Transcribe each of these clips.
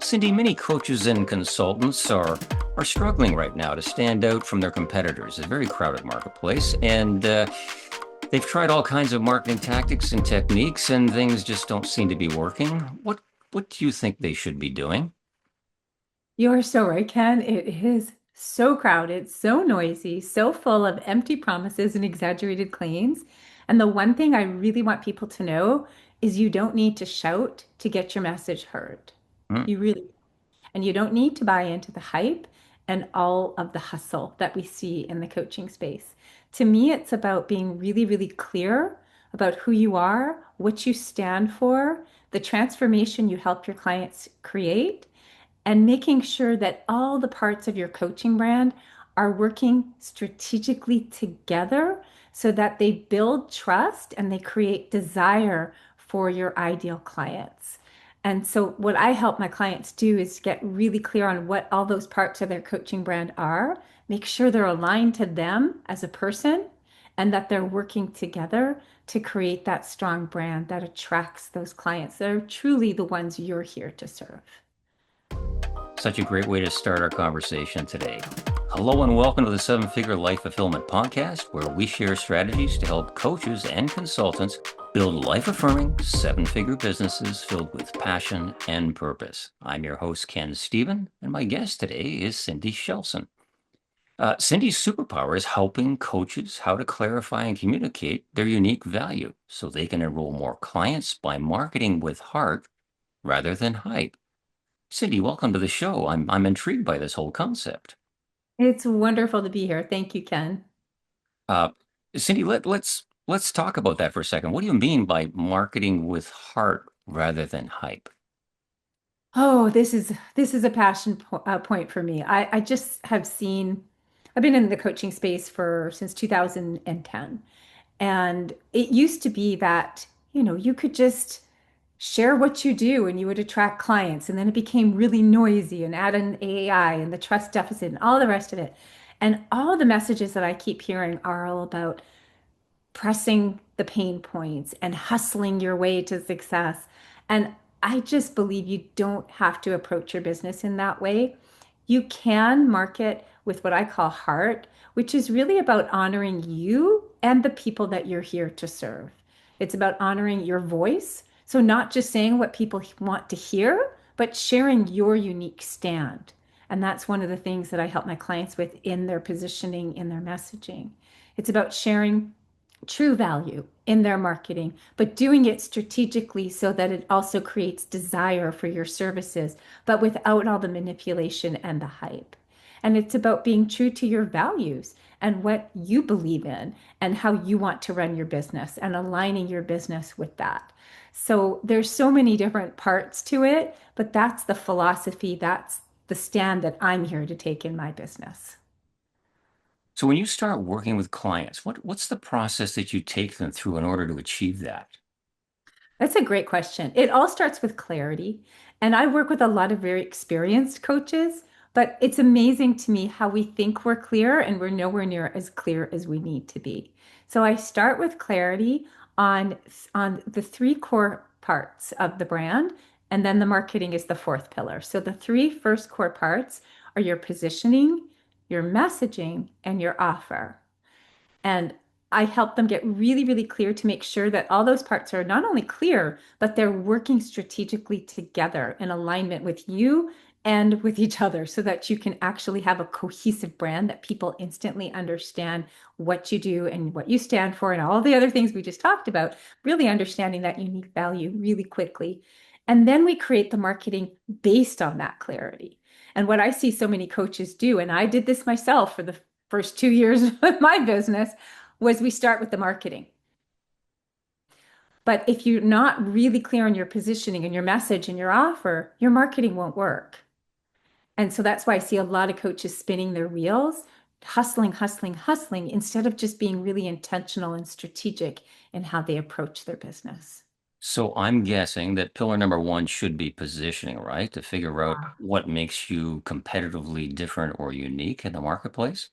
Cindy, many coaches and consultants are struggling right now to stand out from their competitors. It's a very crowded marketplace, and they've tried all kinds of marketing tactics and techniques, and things just don't seem to be working. What do you think they should be doing? You're so right, Ken. It is so crowded, so noisy, so full of empty promises and exaggerated claims. And the one thing I really want people to know is you don't need to shout to get your message heard. Hmm. You really, and you don't need to buy into the hype and all of the hustle that we see in the coaching space. To me, it's about being really, really clear about who you are, what you stand for, the transformation you help your clients create, and making sure that all the parts of your coaching brand are working strategically together so that they build trust and they create desire for your ideal clients. And so, what I help my clients do is get really clear on what all those parts of their coaching brand are, make sure they're aligned to them as a person, and that they're working together to create that strong brand that attracts those clients that are truly the ones you're here to serve. Such a great way to start our conversation today. Hello and welcome to the Seven Figure Life Fulfillment Podcast, where we share strategies to help coaches and consultants build life affirming seven figure businesses filled with passion and purpose. I'm your host, Ken Stephen, and my guest today is Cindy Schulson. Cindy's superpower is helping coaches how to clarify and communicate their unique value so they can enroll more clients by marketing with heart rather than hype. Cindy, welcome to the show. I'm intrigued by this whole concept. It's wonderful to be here. Thank you, Ken. Uh, Cindy, let's talk about that for a second. What do you mean by marketing with heart rather than hype? Oh, this is a point for me. I just have seen. I've been in the coaching space for since 2010, and it used to be that you could just share what you do and you would attract clients, and then it became really noisy and add an AI and the trust deficit and all the rest of it. And all the messages that I keep hearing are all about pressing the pain points and hustling your way to success. And I just believe you don't have to approach your business in that way. You can market with what I call heart, which is really about honoring you and the people that you're here to serve. It's about honoring your voice. So, not just saying what people want to hear, but sharing your unique stand. And that's one of the things that I help my clients with in their positioning, in their messaging. It's about sharing true value in their marketing, but doing it strategically so that it also creates desire for your services, but without all the manipulation and the hype. And it's about being true to your values and what you believe in and how you want to run your business and aligning your business with that. So there's so many different parts to it, but that's the philosophy, that's the stand that I'm here to take in my business. So when you start working with clients, what's the process that you take them through in order to achieve that? That's a great question. It all starts with clarity. And I work with a lot of very experienced coaches, but it's amazing to me how we think we're clear and we're nowhere near as clear as we need to be. So I start with clarity on the three core parts of the brand, and then the marketing is the fourth pillar. So the three first core parts are your positioning, your messaging, and your offer. And I help them get really, really clear to make sure that all those parts are not only clear, but they're working strategically together in alignment with you and with each other so that you can actually have a cohesive brand that people instantly understand what you do and what you stand for and all the other things we just talked about, really understanding that unique value really quickly. And then we create the marketing based on that clarity. And what I see so many coaches do, and I did this myself for the first 2 years of my business, was we start with the marketing. But if you're not really clear on your positioning and your message and your offer, your marketing won't work. And so that's why I see a lot of coaches spinning their wheels, hustling, hustling, hustling, instead of just being really intentional and strategic in how they approach their business. So I'm guessing that pillar number one should be positioning, right? To figure out what makes you competitively different or unique in the marketplace.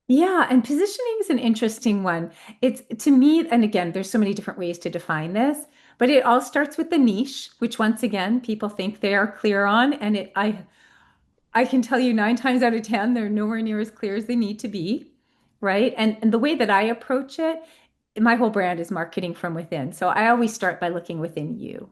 Yeah, and positioning is an interesting one. It's to me, and again, there's so many different ways to define this, But it all starts with the niche, which once again, people think they are clear on. And I can tell you 9 times out of 10, they're nowhere near as clear as they need to be, right? And the way that I approach it, my whole brand is marketing from within. So I always start by looking within you.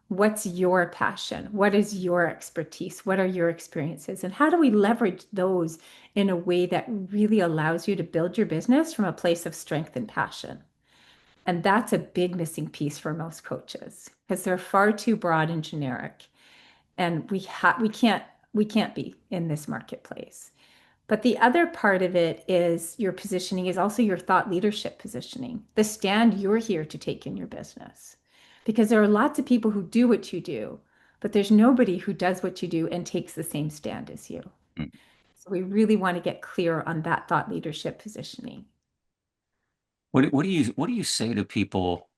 What's your passion? What is your expertise? What are your experiences? And how do we leverage those in a way that really allows you to build your business from a place of strength and passion? And that's a big missing piece for most coaches because they're far too broad and generic. And we can't be in this marketplace. But the other part of it is your positioning is also your thought leadership positioning, the stand you're here to take in your business. Because there are lots of people who do what you do, but there's nobody who does what you do and takes the same stand as you. Mm. So we really want to get clear on that thought leadership positioning. What do you say to people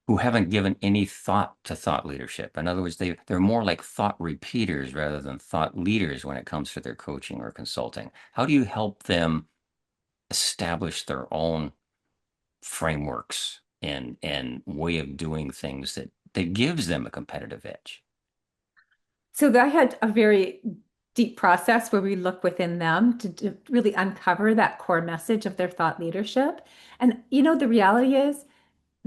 who haven't given any thought to thought leadership? In other words, they're more like thought repeaters rather than thought leaders when it comes to their coaching or consulting. How do you help them establish their own frameworks and way of doing things that gives them a competitive edge? So I had a very deep process where we look within them to really uncover that core message of their thought leadership. And the reality is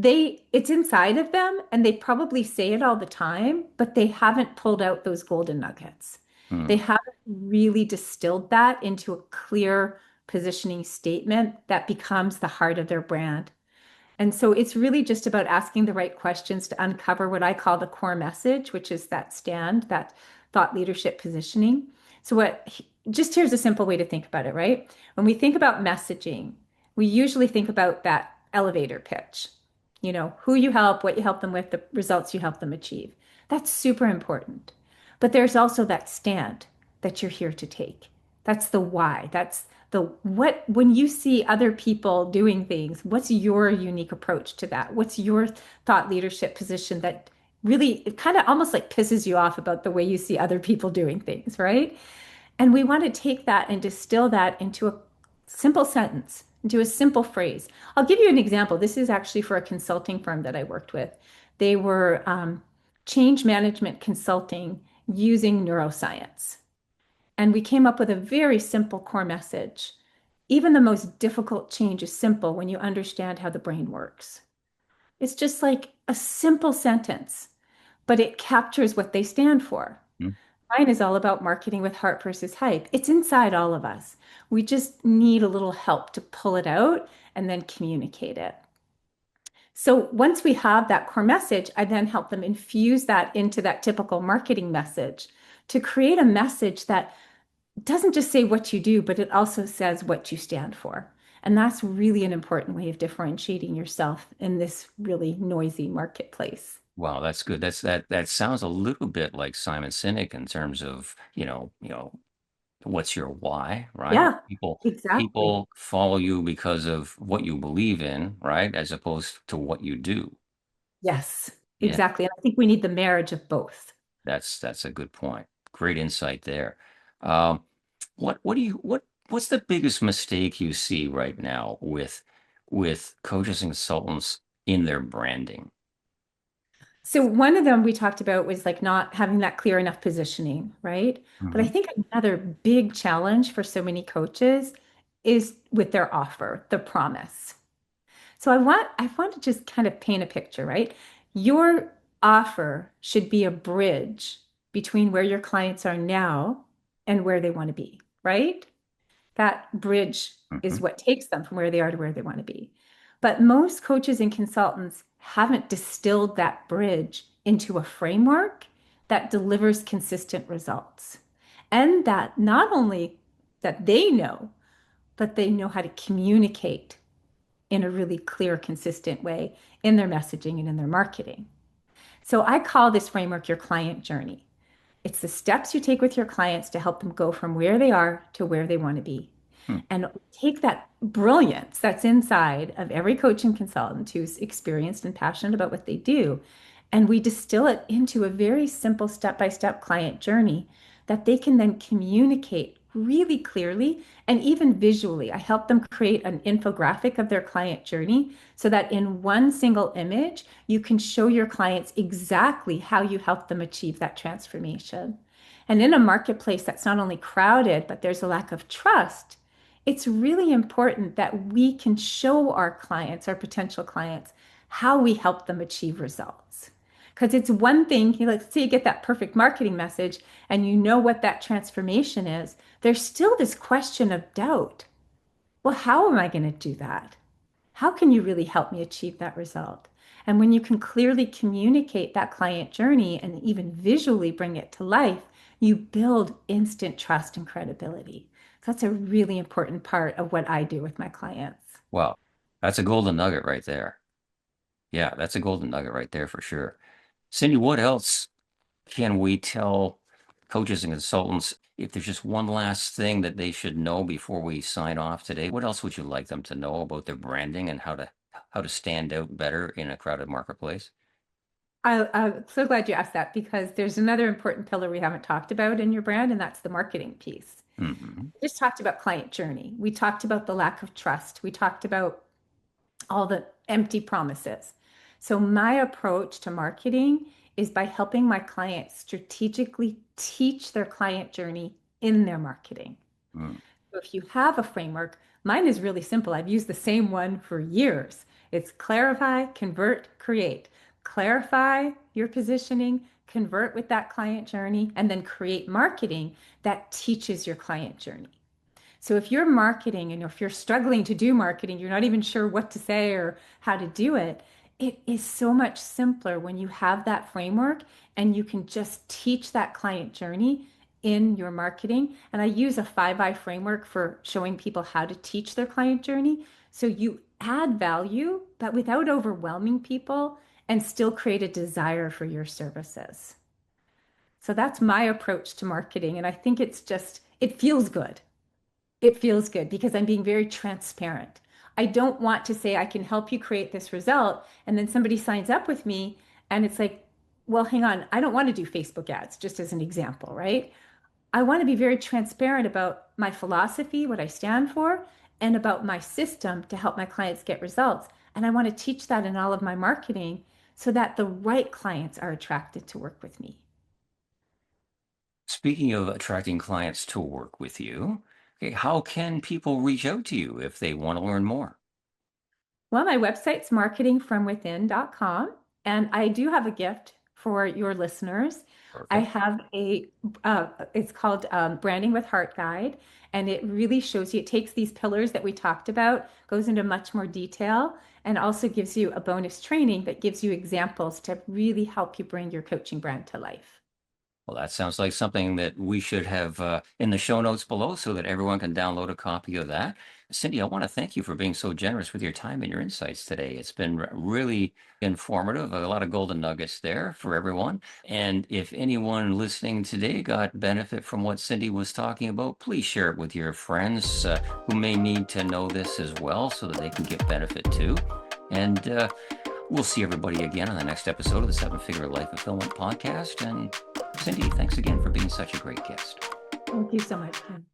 it's inside of them and they probably say it all the time, but they haven't pulled out those golden nuggets. They Hmm. haven't really distilled that into a clear positioning statement that becomes the heart of their brand. And so it's really just about asking the right questions to uncover what I call the core message, which is that stand, that thought leadership positioning. So just here's a simple way to think about it, right? When we think about messaging, we usually think about that elevator pitch. Who you help, what you help them with, the results you help them achieve. That's super important. But there's also that stand that you're here to take. That's the why. That's the what when you see other people doing things, what's your unique approach to that? What's your thought leadership position that really it kind of almost like pisses you off about the way you see other people doing things, right? And we want to take that and distill that into a simple sentence, into a simple phrase. I'll give you an example. This is actually for a consulting firm that I worked with. They were change management consulting using neuroscience. And we came up with a very simple core message. Even the most difficult change is simple when you understand how the brain works. It's just like a simple sentence, but it captures what they stand for. Hmm. Mine is all about marketing with heart versus hype. It's inside all of us. We just need a little help to pull it out and then communicate it. So once we have that core message, I then help them infuse that into that typical marketing message to create a message that doesn't just say what you do, but it also says what you stand for. And that's really an important way of differentiating yourself in this really noisy marketplace. Wow, that's good. That sounds a little bit like Simon Sinek in terms of, what's your why, right? Yeah, People exactly. people follow you because of what you believe in, right? As opposed to what you do. Yes, Yeah, exactly. And I think we need the marriage of both. that's a good point. Great insight there. Um, what's the biggest mistake you see right now with coaches and consultants in their branding? So one of them we talked about was like not having that clear enough positioning, right? But I Hmm. think another big challenge for so many coaches is with their offer, the promise. So I want to just kind of paint a picture, right? Your offer should be a bridge between where your clients are now and where they want to be, right? That bridge Hmm. is what takes them from where they are to where they want to be. But most coaches and consultants haven't distilled that bridge into a framework that delivers consistent results. And that not only that they know, but they know how to communicate in a really clear, consistent way in their messaging and in their marketing. So I call this framework your client journey. It's the steps you take with your clients to help them go from where they are to where they want to be. Hmm. And take that brilliance that's inside of every coach and consultant who's experienced and passionate about what they do. And we distill it into a very simple step by step client journey that they can then communicate really clearly and even visually. I help them create an infographic of their client journey so that in one single image, you can show your clients exactly how you help them achieve that transformation. And in a marketplace that's not only crowded, but there's a lack of trust, it's really important that we can show our clients, our potential clients, how we help them achieve results. Because it's one thing, let's say you get that perfect marketing message and you know what that transformation is, there's still this question of doubt. Well, how am I going to do that? How can you really help me achieve that result? And when you can clearly communicate that client journey and even visually bring it to life, you build instant trust and credibility. So that's a really important part of what I do with my clients. Wow, that's a golden nugget right there. Yeah, that's a golden nugget right there for sure. Cindy, what else can we tell coaches and consultants if there's just one last thing that they should know before we sign off today? What else would you like them to know about their branding and how to stand out better in a crowded marketplace? I'm so glad you asked that because there's another important pillar we haven't talked about in your brand, and that's the marketing piece. Hmm. We just talked about client journey. We talked about the lack of trust. We talked about all the empty promises. So, my approach to marketing is by helping my clients strategically teach their client journey in their marketing. Mm. So if you have a framework, mine is really simple. I've used the same one for years. It's clarify, convert, create. Clarify your positioning, convert with that client journey, and then create marketing that teaches your client journey. So if you're marketing and if you're struggling to do marketing, you're not even sure what to say or how to do it, it is so much simpler when you have that framework and you can just teach that client journey in your marketing. And I use a 5I framework for showing people how to teach their client journey. So you add value, but without overwhelming people and still create a desire for your services. So that's my approach to marketing. And I think it feels good. It feels good because I'm being very transparent. I don't want to say I can help you create this result and then somebody signs up with me and it's like, well, hang on, I don't want to do Facebook ads, just as an example, right? I want to be very transparent about my philosophy, what I stand for, and about my system to help my clients get results. And I want to teach that in all of my marketing so that the right clients are attracted to work with me. Speaking of attracting clients to work with you, okay, how can people reach out to you if they want to learn more? Well, my website's marketingfromwithin.com, and I do have a gift for your listeners. I Perfect. have it's called Branding with Heart Guide, and it really shows you, it takes these pillars that we talked about, goes into much more detail, and also gives you a bonus training that gives you examples to really help you bring your coaching brand to life. Well, that sounds like something that we should have in the show notes below so that everyone can download a copy of that. Cindy, I want to thank you for being so generous with your time and your insights today. It's been really informative, a lot of golden nuggets there for everyone. And if anyone listening today got benefit from what Cindy was talking about, please share it with your friends who may need to know this as well so that they can get benefit too. And we'll see everybody again on the next episode of the Seven Figure Life Fulfillment Podcast. And Cindy, thanks again for being such a great guest. Thank you so much, Ken.